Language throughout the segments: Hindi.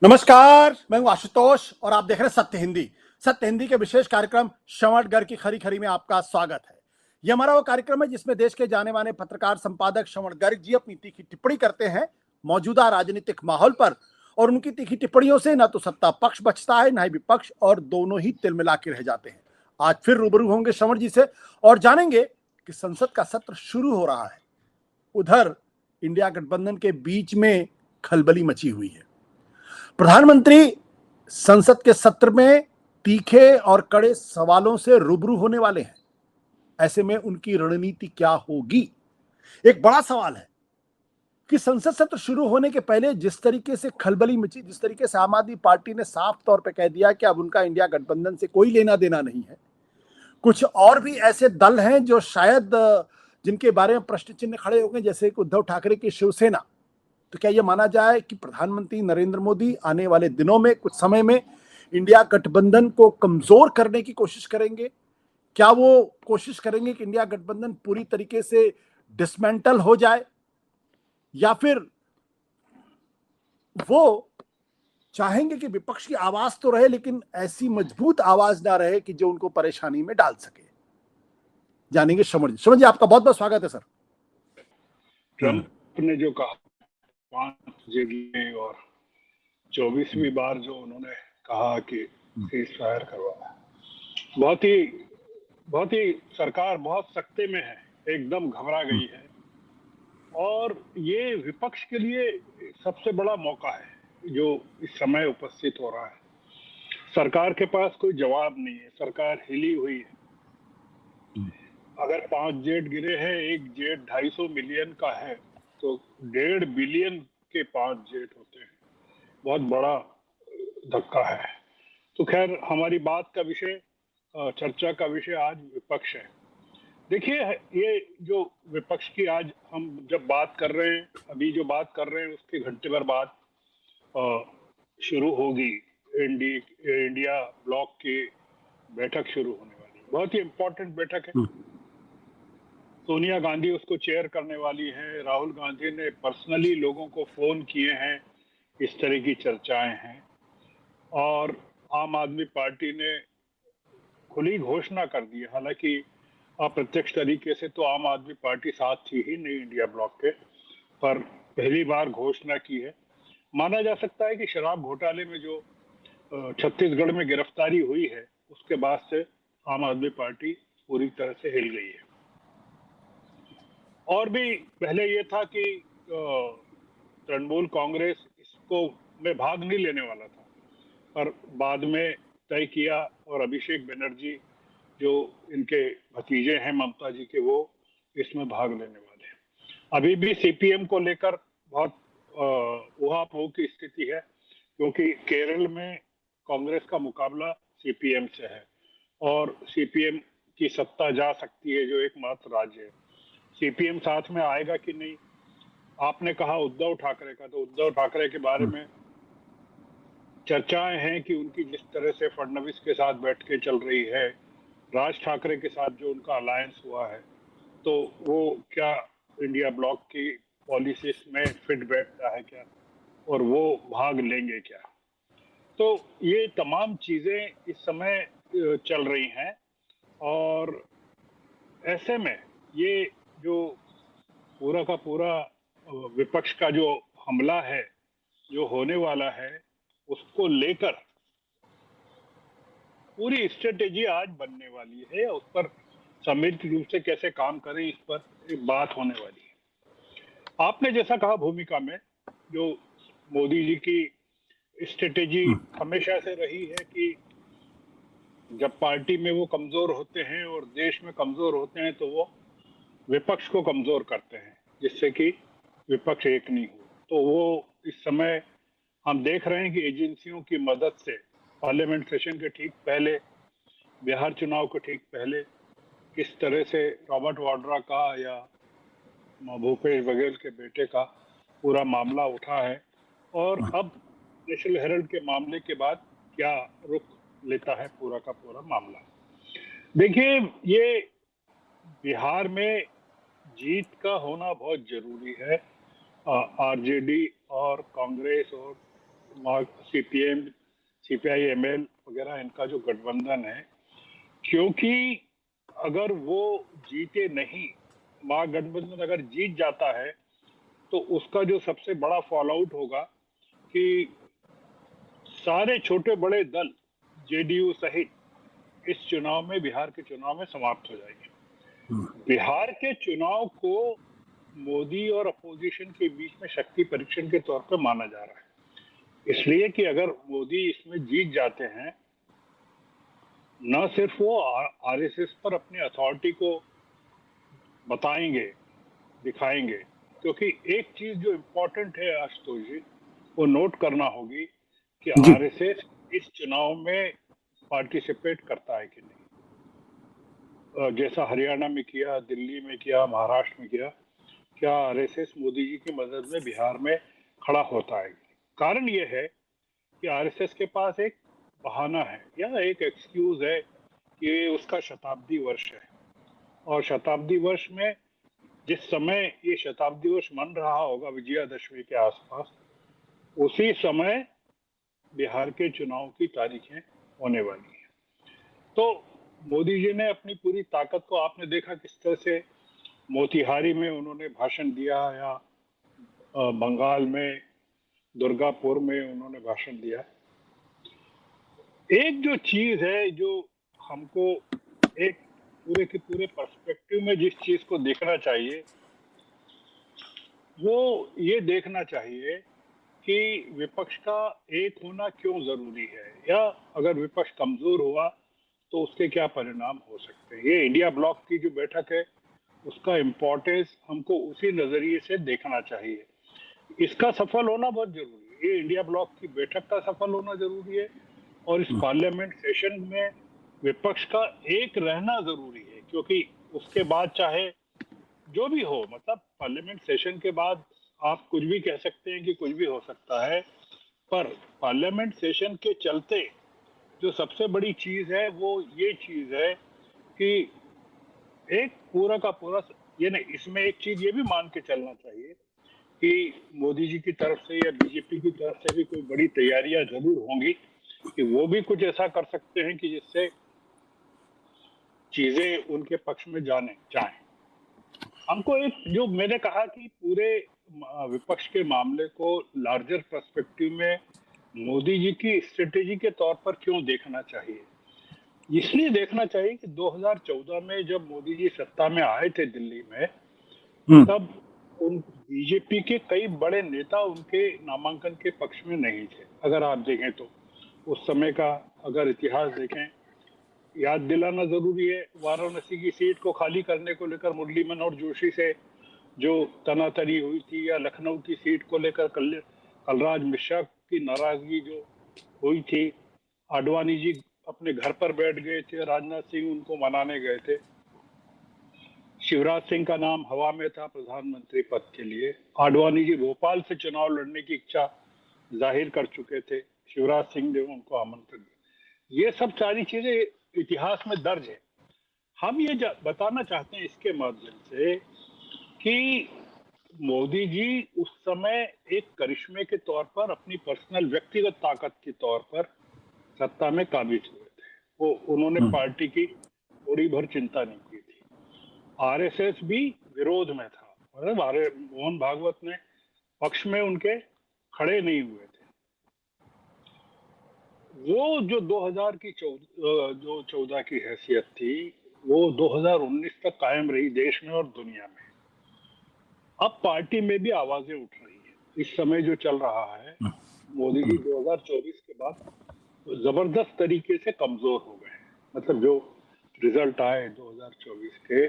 नमस्कार, मैं हूं आशुतोष और आप देख रहे हैं सत्य हिंदी। सत्य हिंदी के विशेष कार्यक्रम श्रवण की खरी खरी में आपका स्वागत है। यह हमारा वो कार्यक्रम है जिसमें देश के जाने माने पत्रकार संपादक श्रवण गर्ग जी अपनी तीखी टिप्पणी करते हैं मौजूदा राजनीतिक माहौल पर। और उनकी तीखी टिप्पणियों से न तो सत्ता पक्ष बचता है, न ही विपक्ष, और दोनों ही तिलमिला के रह जाते हैं। आज फिर रूबरू होंगे श्रवण जी से और जानेंगे कि संसद का सत्र शुरू हो रहा है। उधर इंडिया गठबंधन के बीच में खलबली मची हुई है। प्रधानमंत्री संसद के सत्र में तीखे और कड़े सवालों से रूबरू होने वाले हैं। ऐसे में उनकी रणनीति क्या होगी? एक बड़ा सवाल है कि संसद सत्र शुरू होने के पहले जिस तरीके से खलबली मची, जिस तरीके से आम आदमी पार्टी ने साफ तौर पर कह दिया कि अब उनका इंडिया गठबंधन से कोई लेना देना नहीं है। कुछ और भी ऐसे दल हैं जो शायद जिनके बारे में प्रश्न चिन्ह खड़े हो गए, जैसे कि उद्धव ठाकरे की शिवसेना। तो क्या यह माना जाए कि प्रधानमंत्री नरेंद्र मोदी आने वाले दिनों में, कुछ समय में, इंडिया गठबंधन को कमजोर करने की कोशिश करेंगे? क्या वो कोशिश करेंगे कि इंडिया गठबंधन पूरी तरीके से डिसमेंटल हो जाए, या फिर वो चाहेंगे कि विपक्ष की आवाज तो रहे लेकिन ऐसी मजबूत आवाज ना रहे कि जो उनको परेशानी में डाल सके? जानेंगे श्रवण जी। श्रवण जी, आपका बहुत बहुत स्वागत है सर। ट्रंप ने जो कहा 5 और 24वीं बार जो उन्होंने कहा कि सीज फायर करवाना, बहुत ही सरकार बहुत सख्ते में है, एकदम घबरा गई है। और ये विपक्ष के लिए सबसे बड़ा मौका है जो इस समय उपस्थित हो रहा है। सरकार के पास कोई जवाब नहीं है, सरकार हिली हुई है। अगर 5 जेट गिरे हैं, एक जेट 250 मिलियन का है, तो 1.5 बिलियन के 5 जेट होते हैं, बहुत बड़ा धक्का है। तो खैर, हमारी बात का विषय, चर्चा का विषय आज विपक्ष है। देखिए, ये जो विपक्ष की आज हम जब बात कर रहे हैं, अभी जो बात कर रहे हैं उसके घंटे भर बाद शुरू होगी इंडिया ब्लॉक की बैठक शुरू होने वाली। बहुत ही इंपॉर्टेंट बैठक है। सोनिया गांधी उसको चेयर करने वाली है। राहुल गांधी ने पर्सनली लोगों को फोन किए हैं, इस तरह की चर्चाएं हैं। और आम आदमी पार्टी ने खुली घोषणा कर दी है, हालांकि अप्रत्यक्ष तरीके से तो आम आदमी पार्टी साथ थी ही नहीं इंडिया ब्लॉक के, पर पहली बार घोषणा की है। माना जा सकता है कि शराब घोटाले में जो छत्तीसगढ़ में गिरफ्तारी हुई है, उसके बाद से आम आदमी पार्टी पूरी तरह से हिल गई है। और भी पहले ये था कि तृणमूल कांग्रेस इसको में भाग नहीं लेने वाला था, पर बाद में तय किया और अभिषेक बनर्जी जो इनके भतीजे हैं ममता जी के, वो इसमें भाग लेने वाले हैं। अभी भी सीपीएम को लेकर बहुत ऊहापोह की स्थिति है, क्योंकि केरल में कांग्रेस का मुकाबला सीपीएम से है और सीपीएम की सत्ता जा सकती है, जो एकमात्र राज्य है। सीपीएम साथ में आएगा कि नहीं? आपने कहा उद्धव ठाकरे का, तो उद्धव ठाकरे के बारे में चर्चाएं हैं कि उनकी जिस तरह से फडणवीस के साथ बैठ के चल रही है, राज ठाकरे के साथ जो उनका अलायंस हुआ है, तो वो क्या इंडिया ब्लॉक की पॉलिसीज में फिट बैठता है क्या, और वो भाग लेंगे क्या? तो ये तमाम चीजें इस समय चल रही हैं। और ऐसे में ये जो पूरा का पूरा विपक्ष का जो हमला है, जो होने वाला है, उसको लेकर पूरी स्ट्रेटेजी आज बनने वाली है। उस पर सम्मिलित रूप से कैसे काम करें, इस पर एक बात होने वाली है। आपने जैसा कहा भूमिका में, जो मोदी जी की स्ट्रेटेजी हमेशा से रही है कि जब पार्टी में वो कमजोर होते हैं और देश में कमजोर होते हैं, तो वो विपक्ष को कमजोर करते हैं, जिससे कि विपक्ष एक नहीं हो। तो वो इस समय हम देख रहे हैं कि एजेंसियों की मदद से पार्लियामेंट सेशन के ठीक पहले, बिहार चुनाव के ठीक पहले, किस तरह से रॉबर्ट वाड्रा का या भूपेश बघेल के बेटे का पूरा मामला उठा है, और अब नेशनल हेराल्ड के मामले के बाद क्या रुख लेता है पूरा का पूरा मामला। देखिए, ये बिहार में जीत का होना बहुत जरूरी है। आरजेडी और कांग्रेस और सीपीएम, सीपीआई, एमएल वगैरह इनका जो गठबंधन है, क्योंकि अगर वो जीते नहीं, महागठबंधन अगर जीत जाता है तो उसका जो सबसे बड़ा फॉल आउट होगा कि सारे छोटे बड़े दल जेडीयू सहित इस चुनाव में, बिहार के चुनाव में समाप्त हो जाएंगे। बिहार के चुनाव को मोदी और अपोजिशन के बीच में शक्ति परीक्षण के तौर पर माना जा रहा है, इसलिए कि अगर मोदी इसमें जीत जाते हैं, न सिर्फ वो आरएसएस पर अपनी अथॉरिटी को बताएंगे, दिखाएंगे, क्योंकि एक चीज जो इम्पोर्टेंट है आशुतोष जी, वो नोट करना होगी कि जी आरएसएस इस चुनाव में पार्टिसिपेट करता है कि नहीं। जैसा हरियाणा में किया, दिल्ली में किया, महाराष्ट्र में किया, क्या आरएसएस मोदी जी की मदद में बिहार में खड़ा होता है? कारण ये है कि आरएसएस के पास एक बहाना है या एक एक्सक्यूज है कि उसका शताब्दी वर्ष है, और शताब्दी वर्ष में जिस समय ये शताब्दी वर्ष मन रहा होगा विजयादशमी के आसपास, उसी समय बिहार के चुनाव की तारीखें होने वाली हैं। तो मोदी जी ने अपनी पूरी ताकत को, आपने देखा किस तरह से मोतिहारी में उन्होंने भाषण दिया, या बंगाल में दुर्गापुर में उन्होंने भाषण दिया। एक जो चीज है जो हमको एक पूरे के पूरे पर्सपेक्टिव में जिस चीज को देखना चाहिए, वो ये देखना चाहिए कि विपक्ष का एक होना क्यों जरूरी है, या अगर विपक्ष कमजोर हुआ तो उसके क्या परिणाम हो सकते हैं। ये इंडिया ब्लॉक की जो बैठक है, उसका इम्पोर्टेंस हमको उसी नजरिए से देखना चाहिए। इसका सफल होना बहुत जरूरी है, ये इंडिया ब्लॉक की बैठक का सफल होना जरूरी है, और इस पार्लियामेंट सेशन में विपक्ष का एक रहना जरूरी है, क्योंकि उसके बाद चाहे जो भी हो, मतलब पार्लियामेंट सेशन के बाद आप कुछ भी कह सकते हैं कि कुछ भी हो सकता है, पर पार्लियामेंट सेशन के चलते जो सबसे बड़ी चीज है वो ये चीज है कि एक पूरा का पूरा, ये नहीं, इसमें एक चीज ये भी मान के चलना चाहिए कि मोदी जी की तरफ से या बीजेपी की तरफ से भी कोई बड़ी तैयारियां जरूर होंगी कि वो भी कुछ ऐसा कर सकते हैं कि जिससे चीजें उनके पक्ष में जाने जाएं। हमको एक, जो मैंने कहा कि पूरे विपक्ष के मामले को लार्जर पर्सपेक्टिव में मोदी जी की स्ट्रेटेजी के तौर पर क्यों देखना चाहिए, इसलिए देखना चाहिए कि 2014 में जब मोदी जी सत्ता में आए थे दिल्ली में, तब उन बीजेपी के कई बड़े नेता उनके नामांकन के पक्ष में नहीं थे। अगर आप देखें तो उस समय का अगर इतिहास देखें, याद दिलाना जरूरी है, वाराणसी की सीट को खाली करने को लेकर मुरली मनोहर जोशी से जो तनातनी हुई थी, या लखनऊ की सीट को लेकर कलराज मिश्रा की नाराजगी जो हुई थी, आडवाणी जी अपने घर पर बैठ गए थे, राजनाथ सिंह उनको मनाने गए थे, शिवराज सिंह का नाम हवा में था प्रधानमंत्री पद के लिए, आडवाणी जी भोपाल से चुनाव लड़ने की इच्छा जाहिर कर चुके थे, शिवराज सिंह ने उनको आमंत्रण दिया। ये सब सारी चीजें इतिहास में दर्ज है। हम ये बताना चाहते हैं इसके माध्यम से कि मोदी जी उस समय एक करिश्मे के तौर पर, अपनी पर्सनल व्यक्तिगत ताकत के तौर पर सत्ता में काबिज हुए थे। वो उन्होंने पार्टी की थोड़ी भर चिंता नहीं की थी। आरएसएस भी विरोध में था, मतलब मोहन भागवत ने पक्ष में उनके खड़े नहीं हुए थे। वो जो 2000 की जो 14 की हैसियत थी, वो 2019 तक कायम रही देश में और दुनिया में। अब पार्टी में भी आवाजें उठ रही है। इस समय जो चल रहा है, मोदी जी 2024 के बाद जबरदस्त तरीके से कमजोर हो गए, मतलब जो रिजल्ट आए 2024 के,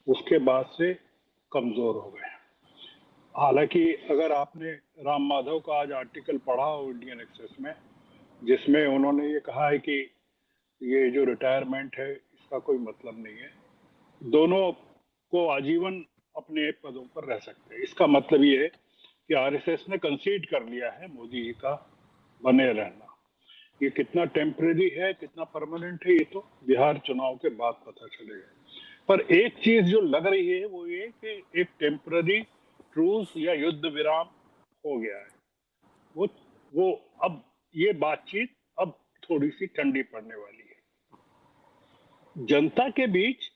उसके बाद से कमजोर हो गए। हालांकि अगर आपने राम माधव का आज आर्टिकल पढ़ा हो इंडियन एक्सप्रेस में, जिसमें उन्होंने ये कहा है कि ये जो रिटायरमेंट है इसका कोई मतलब नहीं है, दोनों को आजीवन अपने पदों पर रह सकते हैं। इसका मतलब ये है कि आरएसएस ने कंसीड कर लिया है मोदी जी का बने रहना। ये कितना टेम्परेरी है, कितना परमानेंट है, ये तो बिहार चुनाव के बाद पता चलेगा। पर एक चीज जो लग रही है वो ये कि एक टेम्पररी ट्रूस या युद्ध विराम हो गया है। वो अब ये बातचीत अब थोड़ी सी ठंडी पड़ने वाली है। जनता के बीच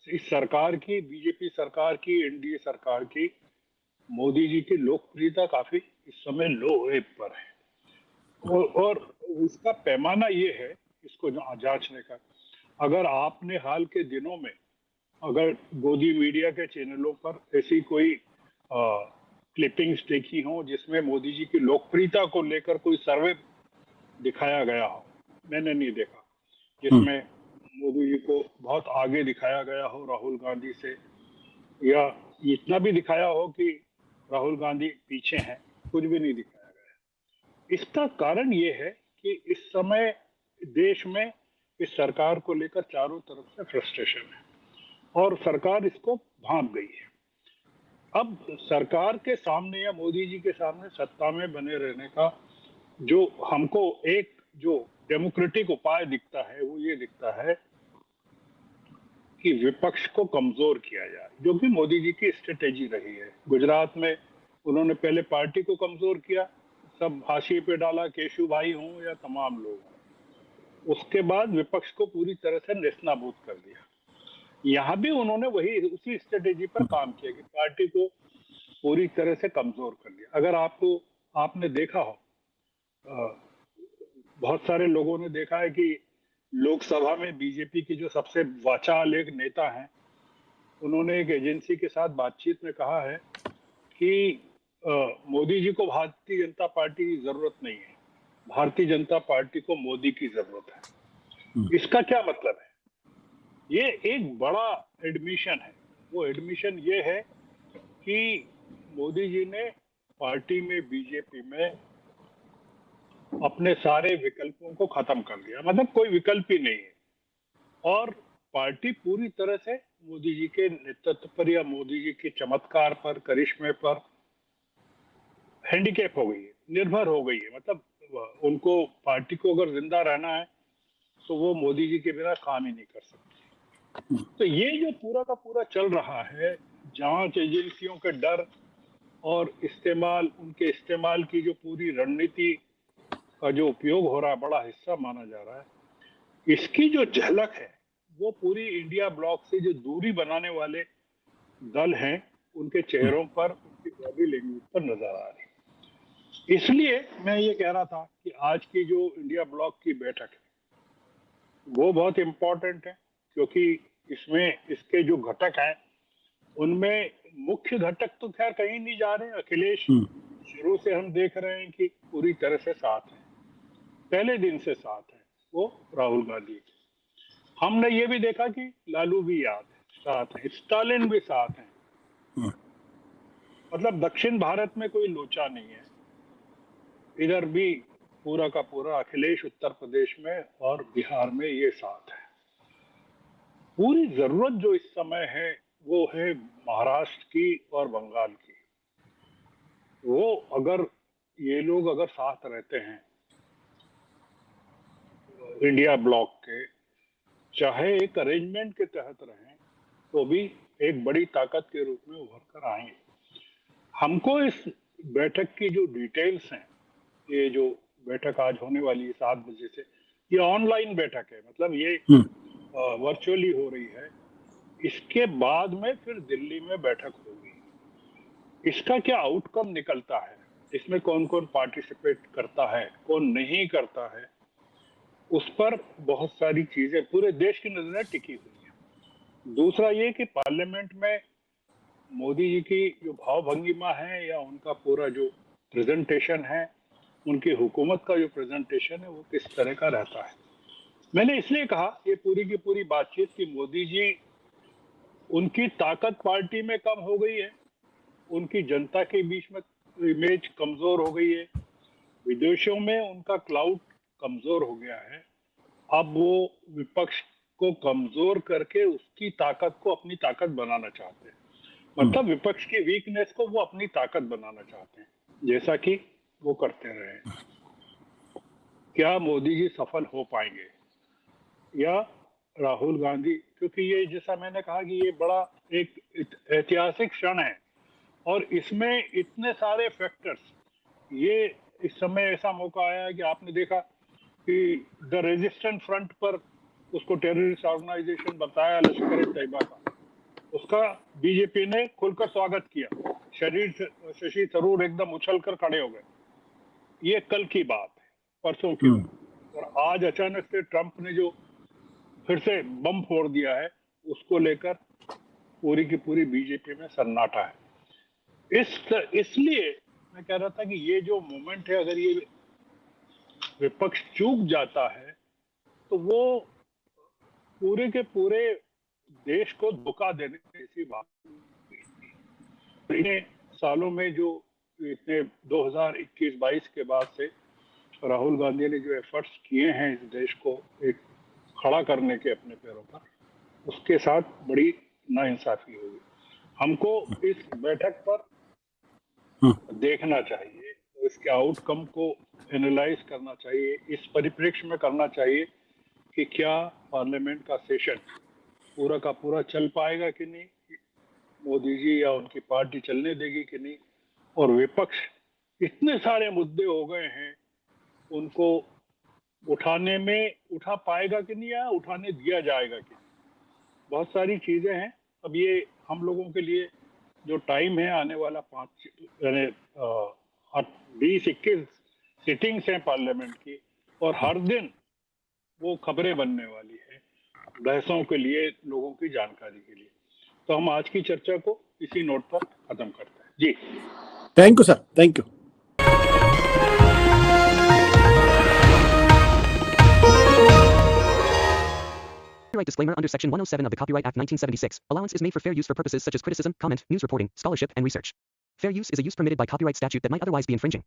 इस सरकार की, बीजेपी सरकार की, एनडीए सरकार की, मोदी जी की लोकप्रियता काफी इस समय लो वेब पर है। और इसका पैमाना ये है, इसको जांचने का, अगर आपने हाल के दिनों में अगर गोदी मीडिया के चैनलों पर ऐसी कोई क्लिपिंग्स देखी हो जिसमें मोदी जी की लोकप्रियता को लेकर कोई सर्वे दिखाया गया हो, मैंने नहीं देखा जिसमें मोदी जी को बहुत आगे दिखाया गया हो राहुल गांधी से, या इतना भी दिखाया हो कि राहुल गांधी पीछे हैं, कुछ भी नहीं दिखाया गया। इसका कारण ये है कि इस समय देश में इस सरकार को लेकर चारों तरफ से फ्रस्ट्रेशन है और सरकार इसको भांप गई है। अब सरकार के सामने या मोदी जी के सामने सत्ता में बने रहने का जो हमको एक जो डेमोक्रेटिक उपाय दिखता है वो ये दिखता है कि विपक्ष को कमजोर किया जाए, जो कि मोदी जी की स्ट्रेटेजी रही है। गुजरात में उन्होंने पहले पार्टी को कमजोर किया, सब हाशिए पे डाला, केशु भाई हों या तमाम लोग हों। उसके बाद विपक्ष को पूरी तरह से नेस्तनाबूद कर दिया। यहाँ भी उन्होंने वही उसी स्ट्रेटेजी पर काम किया कि पार्टी को पूरी तरह से कमजोर कर दिया। अगर आपने देखा हो, बहुत सारे लोगों ने देखा है कि लोकसभा में बीजेपी की जो सबसे वाचाल एक नेता हैं, उन्होंने एक एजेंसी के साथ बातचीत में कहा है कि मोदी जी को भारतीय जनता पार्टी की जरूरत नहीं है, भारतीय जनता पार्टी को मोदी की जरूरत है। इसका क्या मतलब है? ये एक बड़ा एडमिशन है। वो एडमिशन ये है कि मोदी जी ने पार्टी में, बीजेपी में अपने सारे विकल्पों को खत्म कर दिया, मतलब कोई विकल्प ही नहीं है। और पार्टी पूरी तरह से मोदी जी के नेतृत्व पर या मोदी जी के चमत्कार पर, करिश्मे पर हैंडीकैप हो गई है, निर्भर हो गई है। मतलब उनको, पार्टी को अगर जिंदा रहना है तो वो मोदी जी के बिना काम ही नहीं कर सकती। तो ये जो पूरा का पूरा चल रहा है, जांच एजेंसियों के डर और इस्तेमाल, उनके इस्तेमाल की जो पूरी रणनीति का जो उपयोग हो रहा है, बड़ा हिस्सा माना जा रहा है, इसकी जो झलक है वो पूरी इंडिया ब्लॉक से जो दूरी बनाने वाले दल हैं उनके चेहरों पर, उनकी बॉडी लैंग्वेज पर नजर आ रही है। इसलिए मैं ये कह रहा था कि आज की जो इंडिया ब्लॉक की बैठक है वो बहुत इंपॉर्टेंट है, क्योंकि इसमें इसके जो घटक हैं उनमें मुख्य घटक तो खैर कहीं नहीं जा रहे। अखिलेश शुरू से हम देख रहे हैं कि पूरी तरह से साथ है, पहले दिन से साथ है वो राहुल गांधी। हमने ये भी देखा कि लालू भी साथ है, स्टालिन भी साथ है। मतलब दक्षिण भारत में कोई लोचा नहीं है। इधर भी पूरा का पूरा अखिलेश उत्तर प्रदेश में और बिहार में ये साथ है। पूरी जरूरत जो इस समय है वो है महाराष्ट्र की और बंगाल की। वो अगर ये लोग अगर साथ रहते हैं इंडिया ब्लॉक के, चाहे एक अरेंजमेंट के तहत रहें, तो भी एक बड़ी ताकत के रूप में उभर कर आएंगे। हमको इस बैठक की जो डिटेल्स हैं, ये जो बैठक आज होने वाली है 7 बजे से, ये ऑनलाइन बैठक है, मतलब ये वर्चुअली हो रही है। इसके बाद में फिर दिल्ली में बैठक होगी। इसका क्या आउटकम निकलता है, इसमें कौन कौन पार्टिसिपेट करता है, कौन नहीं करता है, उस पर बहुत सारी चीजें पूरे देश की नजरें टिकी हुई है। दूसरा ये कि पार्लियामेंट में मोदी जी की जो भाव भंगिमा है या उनका पूरा जो प्रेजेंटेशन है, उनकी हुकूमत का जो प्रेजेंटेशन है, वो किस तरह का रहता है। मैंने इसलिए कहा ये पूरी की पूरी बातचीत कि मोदी जी, उनकी ताकत पार्टी में कम हो गई है, उनकी जनता के बीच में इमेज कमजोर हो गई है, विदेशों में उनका क्लाउड कमजोर हो गया है। अब वो विपक्ष को कमजोर करके उसकी ताकत को अपनी ताकत बनाना चाहते हैं। मतलब विपक्ष की वीकनेस को वो अपनी ताकत बनाना चाहते हैं, जैसा कि वो करते रहे। क्या मोदी जी सफल हो पाएंगे या राहुल गांधी, क्योंकि ये जैसा मैंने कहा कि ये बड़ा एक ऐतिहासिक क्षण है और इसमें इतने सारे फैक्टर्स, ये इस समय ऐसा मौका आया है कि आपने देखा कि द रेजिस्टेंट फ्रंट पर उसको टेररिस्ट ऑर्गेनाइजेशन बताया लश्कर-ए-तैयबा का, उसका बीजेपी ने खुलकर स्वागत किया। शशि थरूर एकदम उछलकर खड़े हो गए। ये कल की बात है, परसों की बात। और आज अचानक से ट्रंप ने जो फिर से बम फोड़ दिया है, उसको लेकर पूरी की पूरी बीजेपी में सन्नाटा है। इसलिए मैं कह रहा था कि ये जो मोमेंट है, अगर ये विपक्ष चूक जाता है तो वो पूरे के पूरे देश को धोखा देने जैसी बात। इतने सालों में जो इतने 2021-22 के बाद से राहुल गांधी ने जो एफर्ट्स किए हैं इस देश को एक खड़ा करने के अपने पैरों पर, उसके साथ बड़ी नाइंसाफी होगी। हमको इस बैठक पर देखना चाहिए, इसके आउटकम को एनालाइज करना चाहिए, इस परिप्रेक्ष्य में करना चाहिए कि क्या पार्लियामेंट का सेशन पूरा का पूरा चल पाएगा कि नहीं, मोदी जी या उनकी पार्टी चलने देगी कि नहीं, और विपक्ष इतने सारे मुद्दे हो गए हैं, उनको उठा पाएगा कि नहीं या उठाने दिया जाएगा कि नहीं। बहुत सारी चीजें हैं। अब ये हम लोगों के लिए जो टाइम है आने वाला 20-21 सिटिंग्स हैं पार्लियामेंट की, और हर दिन वो खबरें बनने वाली है बहसों के लिए, लोगों की जानकारी के लिए। तो हम आज की चर्चा को इसी नोट पर खत्म करते हैं। जी thank you sir, thank you. Copyright disclaimer under Section 107 of the Copyright Act 1976. Allowance is made for fair use for purposes such as criticism, comment, news reporting, scholarship, and research. Fair use is a use permitted by copyright statute that might otherwise be infringing.